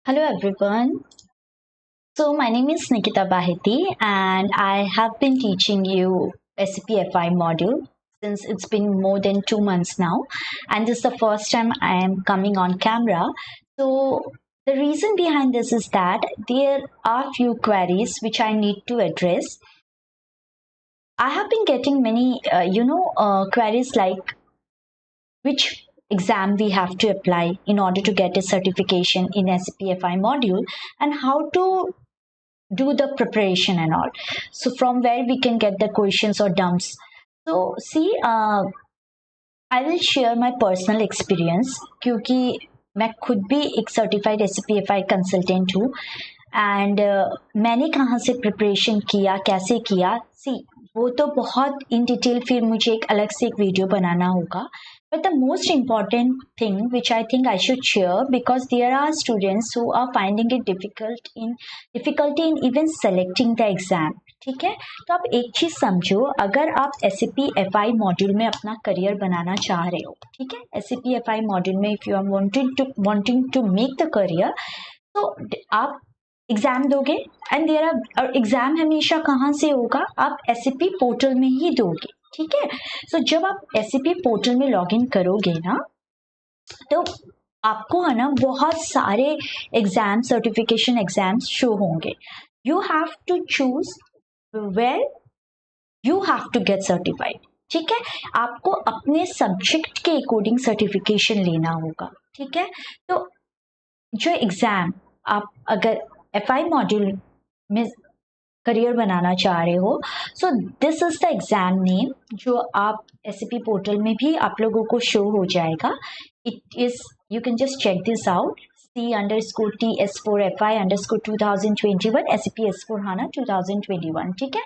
Hello everyone. So my name is Nikita Baheti and I have been teaching you SAP-FI module since it's been more than 2 months now, and this is the first time I am coming on camera. So the reason behind this is that there are few queries which I need to address. I have been getting many queries like which exam we have to apply in order to get a certification in SAP-FI module, and how to do the preparation and all. So from where we can get the questions or dumps. So see, I will share my personal experience क्योंकि मैं खुद भी एक certified SAP-FI consultant हूँ and मैंने कहाँ से preparation किया, कैसे किया, सी वो तो बहुत इन डिटेल फिर मुझे एक अलग से एक वीडियो बनाना होगा. But the most important thing which I think I should share, because there are students who are finding it difficulty in even selecting the exam. ठीक है, तो आप एक चीज समझो, अगर आप SAP-FI मॉड्यूल में अपना करियर बनाना चाह रहे हो, ठीक है, SAP-FI मॉड्यूल में if you are wanting to make the career, तो आप एग्जाम दोगे एंड देयर आर एग्जाम हमेशा कहाँ से होगा, आप SAP पोर्टल में ही दोगे. ठीक है, सो जब आप SAP पोर्टल में लॉगिन करोगे ना, तो आपको है ना बहुत सारे एग्जाम, सर्टिफिकेशन एग्जाम्स शो होंगे. You have to choose where you have to get certified. ठीक है, आपको अपने सब्जेक्ट के अकॉर्डिंग सर्टिफिकेशन लेना होगा. ठीक है, तो जो एग्जाम आप अगर FI मॉड्यूल में करियर बनाना चाह रहे हो, सो this is the exam name जो आप SAP पोर्टल में भी आप लोगों को शो हो जाएगा. It is, you can just check this out, C_TS4FI _ 2021 SAP S4HANA 2021. ठीक है,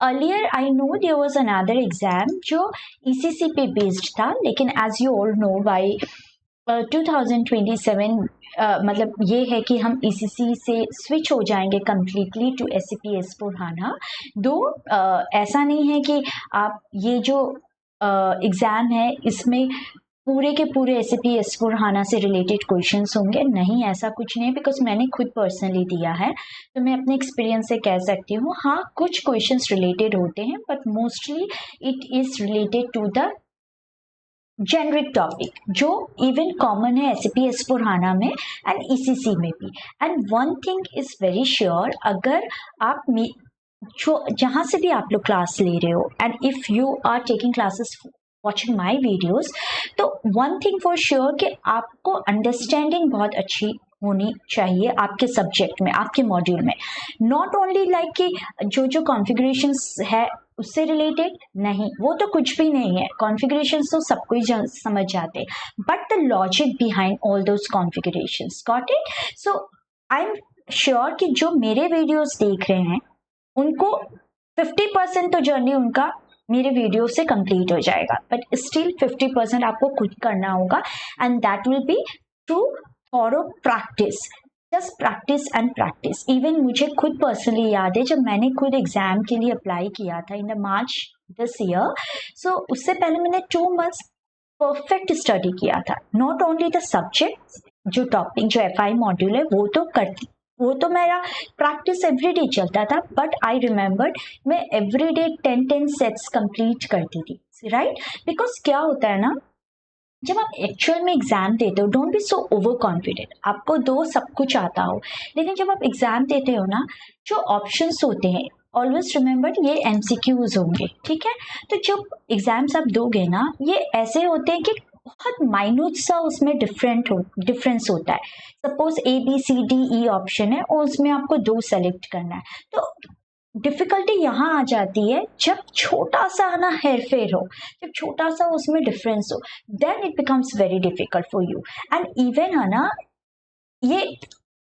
earlier I know there was another exam जो ECC पे बेस्ड था, लेकिन as you all know by 2027 मतलब ये है कि हम ECC से स्विच हो जाएंगे कम्प्लीटली टू SAP S4HANA. दो ऐसा नहीं है कि आप ये जो एग्जाम है इसमें पूरे के पूरे SAP S4HANA से रिलेटेड क्वेश्चंस होंगे, नहीं, ऐसा कुछ नहीं, बिकॉज मैंने खुद पर्सनली दिया है तो मैं अपने एक्सपीरियंस से कह सकती हूँ. हाँ, कुछ क्वेश्चंस रिलेटेड होते हैं, but mostly it is related to the generic topic जो इवन कॉमन है SAP S4HANA में एंड ECC में भी. And one thing is very sure, अगर आप जो जहाँ से भी आप लोग क्लास ले रहे हो and if you are taking classes watching my videos, तो वन थिंग फॉर श्योर कि आपको अंडरस्टैंडिंग बहुत अच्छी होनी चाहिए आपके सब्जेक्ट में, आपके मॉड्यूल में. नॉट ओनली लाइक कि जो जो कॉन्फ़िगरेशंस है उससे रिलेटेड, नहीं, वो तो कुछ भी नहीं है. कॉन्फ़िगरेशंस तो सब कोई समझ जाते हैं, but the logic behind all those configurations, got it. So I am sure कि जो मेरे वीडियोस देख रहे हैं उनको 50% तो जर्नी उनका मेरे वीडियो से कंप्लीट हो जाएगा, बट स्टिल 50% आपको खुद करना होगा, and that will be through thorough practice. Just practice and practice. Even मुझे खुद पर्सनली याद है जब मैंने खुद एग्जाम के लिए अप्लाई किया था in the March this year, so उससे पहले मैंने 2 मंथ्स परफेक्ट स्टडी किया था. नॉट ओनली द सब्जेक्ट, जो टॉपिक जो FI मॉड्यूल है वो तो मेरा प्रैक्टिस एवरीडे चलता था, बट आई रिमेम्बर्ड मैं एवरीडे 10 सेट्स कंप्लीट करती थी. राइट, बिकॉज क्या होता है ना, जब आप एक्चुअल में एग्जाम देते हो, don't be so over confident. आपको दो सब कुछ आता हो, लेकिन जब आप एग्जाम देते हो ना, जो ऑप्शंस होते हैं, ऑलवेज रिमेंबर ये MCQs होंगे. ठीक है, तो जब एग्जाम्स आप दोगे ना, ये ऐसे होते हैं कि बहुत माइन्यूट सा उसमें डिफरेंस होता है. सपोज ABCDE ऑप्शन है और उसमें आपको 2 सेलेक्ट करना है, तो डिफिकल्टी यहाँ आ जाती है जब छोटा सा ना हेरफेर हो, जब छोटा सा उसमें डिफरेंस हो, then it becomes very difficult for you. And even है ना, ये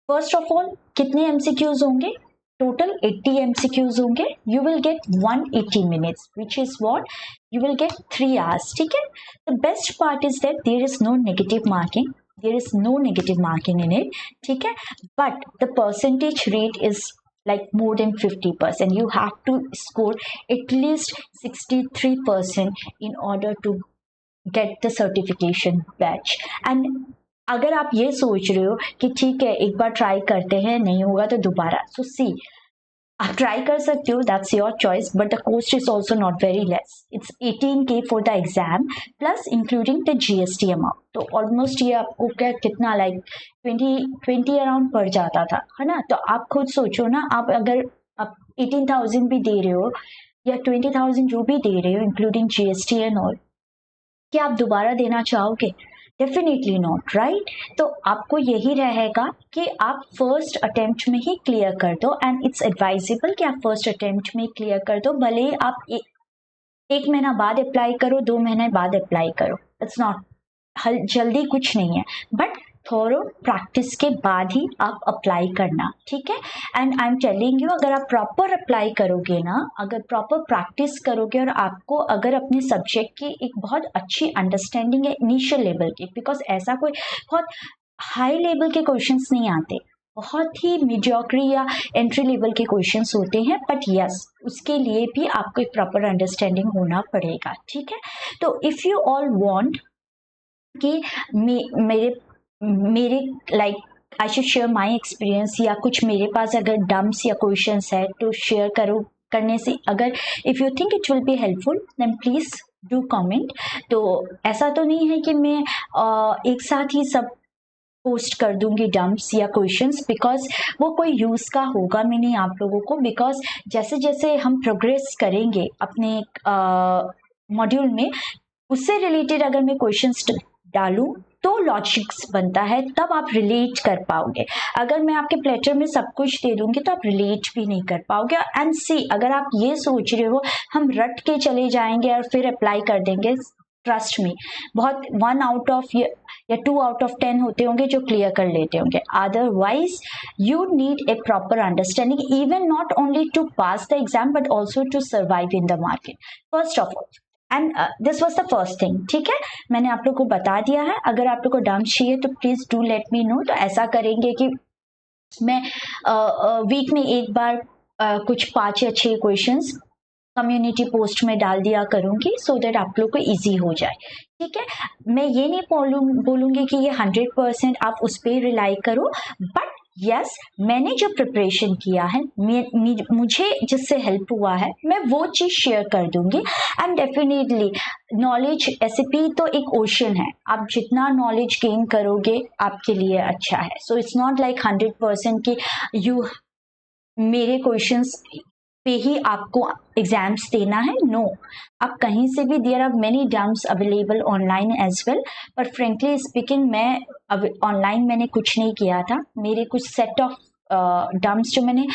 फर्स्ट ऑफ ऑल कितने MCQs होंगे, टोटल 80 MCQs होंगे. You will get 180 minutes, which is what you will get 3 hours. ठीक है, the best part is that there is no negative marking, there is no negative marking in it. ठीक है, but the percentage rate is like more than 50%. You have to score at least 63% in order to get the certification badge. And अगर आप ये सोच रहे हो कि ठीक है एक बार ट्राई करते हैं, नहीं होगा तो दोबारा, सो सी आप ट्राई कर सकते हो, that's your choice, but the cost is also not very less, it's 18K for the exam plus including the GST amount. तो ऑलमोस्ट ये आपको क्या कितना लाइक 20 अराउंड पड़ जाता था, है ना। तो आप खुद सोचो ना, आप अगर आप 18,000 भी दे रहे हो या 20,000 जो भी दे रहे हो इंक्लूडिंग GST एंड ऑल, क्या आप दोबारा देना चाहोगे? Definitely not, right. तो आपको यही रहेगा कि आप फर्स्ट अटेम्प्ट में ही क्लियर कर दो, एंड इट्स एडवाइजेबल कि आप फर्स्ट अटेम्प्ट में क्लियर कर दो, भले ही आप एक महीना बाद अप्लाई करो, 2 महीने बाद अप्लाई करो, इट्स नॉट जल्दी कुछ नहीं है, बट थोरो प्रैक्टिस के बाद ही आप अप्लाई करना, ठीक है। And I am telling you, अगर आप प्रॉपर अप्लाई करोगे ना, अगर प्रॉपर प्रैक्टिस करोगे और आपको अगर अपने सब्जेक्ट की एक बहुत अच्छी अंडरस्टैंडिंग है इनिशियल लेवल की, बिकॉज ऐसा कोई बहुत हाई लेवल के क्वेश्चंस नहीं आते, बहुत ही मीडियोक्री या एंट्री लेवल के क्वेश्चंस होते हैं, बट यस उसके लिए भी आपको एक प्रॉपर अंडरस्टैंडिंग होना पड़ेगा, ठीक है। तो इफ़ यू ऑल वांट कि मेरे मेरे like I should share my experience, या कुछ मेरे पास अगर डम्प्स या क्वेश्चंस है तो शेयर करो, करने से अगर if you think it will be helpful then please do comment. तो ऐसा तो नहीं है कि मैं एक साथ ही सब पोस्ट कर दूंगी डम्प्स या क्वेश्चंस, बिकॉज वो कोई यूज़ का होगा भी नहीं आप लोगों को, बिकॉज जैसे जैसे हम प्रोग्रेस करेंगे अपने मॉड्यूल में, उससे रिलेटेड अगर मैं क्वेश्चंस डालूं तो लॉजिक्स बनता है, तब आप रिलेट कर पाओगे। अगर मैं आपके प्लेटर में सब कुछ दे दूंगी तो आप रिलेट भी नहीं कर पाओगे। एंड सी, अगर आप ये सोच रहे हो हम रट के चले जाएंगे और फिर अप्लाई कर देंगे, ट्रस्ट मी, बहुत 1 आउट ऑफ या 2 आउट ऑफ 10 होते होंगे जो क्लियर कर लेते होंगे, otherwise you need a proper understanding, even not only to pass the exam but also to survive in the market, first of all. And this was the first thing, ठीक है। मैंने आप लोग को बता दिया है, अगर आप लोग को डम्प चाहिए तो please do let me know. तो ऐसा करेंगे कि मैं वीक में एक बार कुछ 5 या 6 क्वेश्चंस कम्युनिटी पोस्ट में डाल दिया करूंगी, सो दैट आप लोग को इजी हो जाए, ठीक है। मैं ये नहीं बोलूंगी कि ये 100% आप उस पर रिलाई करो, बट यस मैंने जो प्रिपरेशन किया है, मुझे जिससे हेल्प हुआ है, मैं वो चीज शेयर कर दूंगी। एंड डेफिनेटली नॉलेज, एसएपी तो एक ओशन है, आप जितना नॉलेज गेन करोगे आपके लिए अच्छा है। सो इट्स नॉट लाइक 100% कि यू मेरे क्वेश्चंस पे ही आपको एग्जाम्स देना है, नो। आप कहीं से भी, there are many dumps available online as well, पर फ्रेंकली स्पीकिंग मैं अब ऑनलाइन मैंने कुछ नहीं किया था, मेरे कुछ सेट ऑफ डम्प्स जो मैंने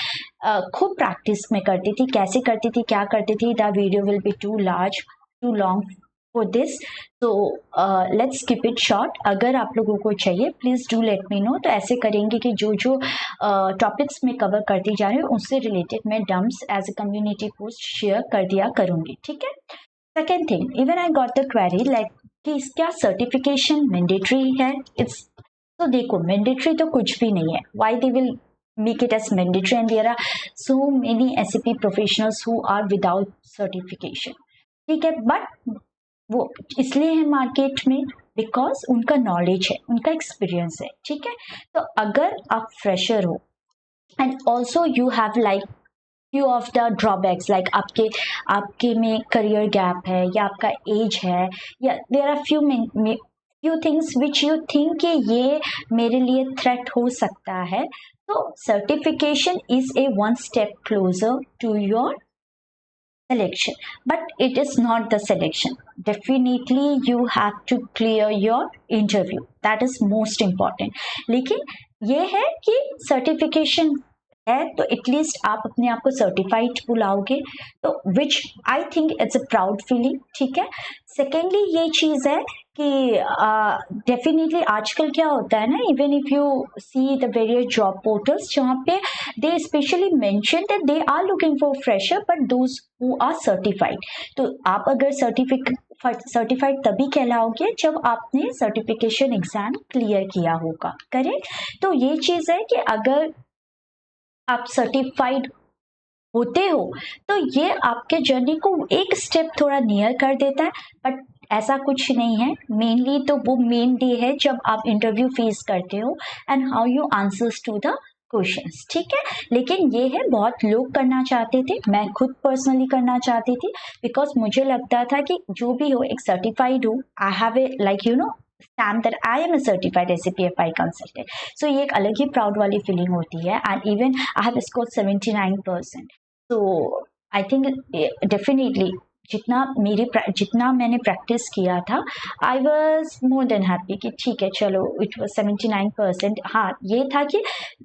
खूब प्रैक्टिस में करती थी, कैसे करती थी, क्या करती थी, the video will be too large too long for this, तो लेट्स कीप इट शॉर्ट। अगर आप लोगों को चाहिए please do let me know. तो ऐसे करेंगे कि जो जो टॉपिक्स में कवर करती जा रही हूँ उससे रिलेटेड मैं dumps as a community post share कर दिया करूंगी, ठीक है। Second thing, even I got the query like कि क्या सर्टिफिकेशन मैंडेटरी है? इट्स, तो देखो मैंडेटरी तो कुछ भी नहीं है, why they will make it as mandatory, and there are so many SAP professionals who are without certification, ठीक है। बट वो इसलिए है मार्केट में बिकॉज उनका नॉलेज है, उनका एक्सपीरियंस है, ठीक है। तो अगर आप फ्रेशर हो and also you have like few of the drawbacks, like आपके में करियर गैप है, या आपका एज है, या there are few things which you think कि ये मेरे लिए थ्रेट हो सकता है, तो certification is a 1 step closer to your selection, but it is not the selection. Definitely you have to clear your interview, that is most important. लेकिन ये है कि सर्टिफिकेशन है तो एटलीस्ट आप अपने आप को सर्टिफाइड बुलाओगे, तो which I think it's a proud feeling, ठीक है। सेकेंडली ये चीज़ है कि डेफिनेटली आजकल क्या होता है ना, even if you see the various job portals जहाँ पे they specially mention that they are looking for fresher but those who are certified. तो आप अगर सर्टिफाइड तभी कहलाओगे जब आपने सर्टिफिकेशन एग्जाम क्लियर किया होगा, करेक्ट। तो ये चीज़ है कि अगर आप सर्टिफाइड होते हो तो ये आपके जर्नी को एक स्टेप थोड़ा नियर कर देता है, बट ऐसा कुछ नहीं है। मेनली तो वो मेन डे है जब आप इंटरव्यू फेस करते हो and how you answers to the questions, ठीक है। लेकिन ये है बहुत लोग करना चाहते थे, मैं खुद पर्सनली करना चाहती थी, बिकॉज मुझे लगता था कि जो भी हो एक सर्टिफाइड हो, I have a like you know stamp that I am a certified SAP-FI consultant. So ये एक अलग ही प्राउड वाली फीलिंग होती है and even I have scored 79%. So I think definitely जितना मैंने प्रैक्टिस किया था, I was more than happy कि ठीक है चलो, इट वॉज 79%. हाँ, ये था कि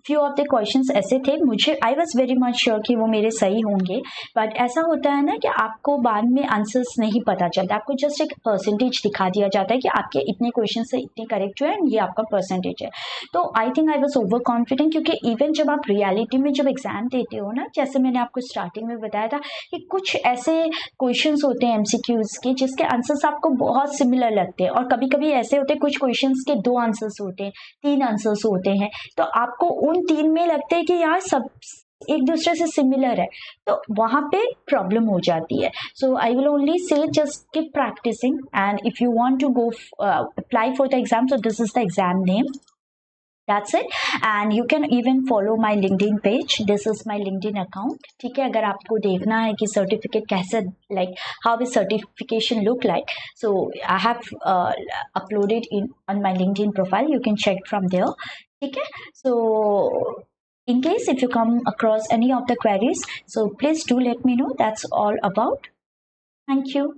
फ्यू ऑफ द क्वेश्चंस ऐसे थे, मुझे I was very much sure कि वो मेरे सही होंगे, बट ऐसा होता है ना कि आपको बाद में आंसर्स नहीं पता चलता, आपको जस्ट एक परसेंटेज दिखा दिया जाता है कि आपके इतने क्वेश्चन से इतने करेक्ट जो है, ये आपका परसेंटेज है. तो I think I was over confident, क्योंकि इवन जब आप रियलिटी में जब एग्जाम देते हो ना, जैसे मैंने आपको स्टार्टिंग में बताया था कि कुछ ऐसे क्वेश्चन होते हैं एमसीक्यूज के जिसके आंसर्स आपको बहुत सिमिलर लगते हैं, और कभी कभी ऐसे होते हैं कुछ क्वेश्चंस के 2 आंसर्स होते हैं, 3 आंसर्स होते हैं, तो आपको उन 3 में लगता है कि यार सब एक दूसरे से सिमिलर है, तो वहां पे प्रॉब्लम हो जाती है. So I will only say just keep practising, and if you want to go apply for the exam, so this is the exam name. That's it. And you can even follow my LinkedIn page. This is my LinkedIn account. ठीक है, अगर आपको देखना है कि certificate कैसे, like how is certification look like, so I have uploaded in on my LinkedIn profile. You can check from there. ठीक है. So in case if you come across any of the queries, so please do let me know. That's all about. Thank you.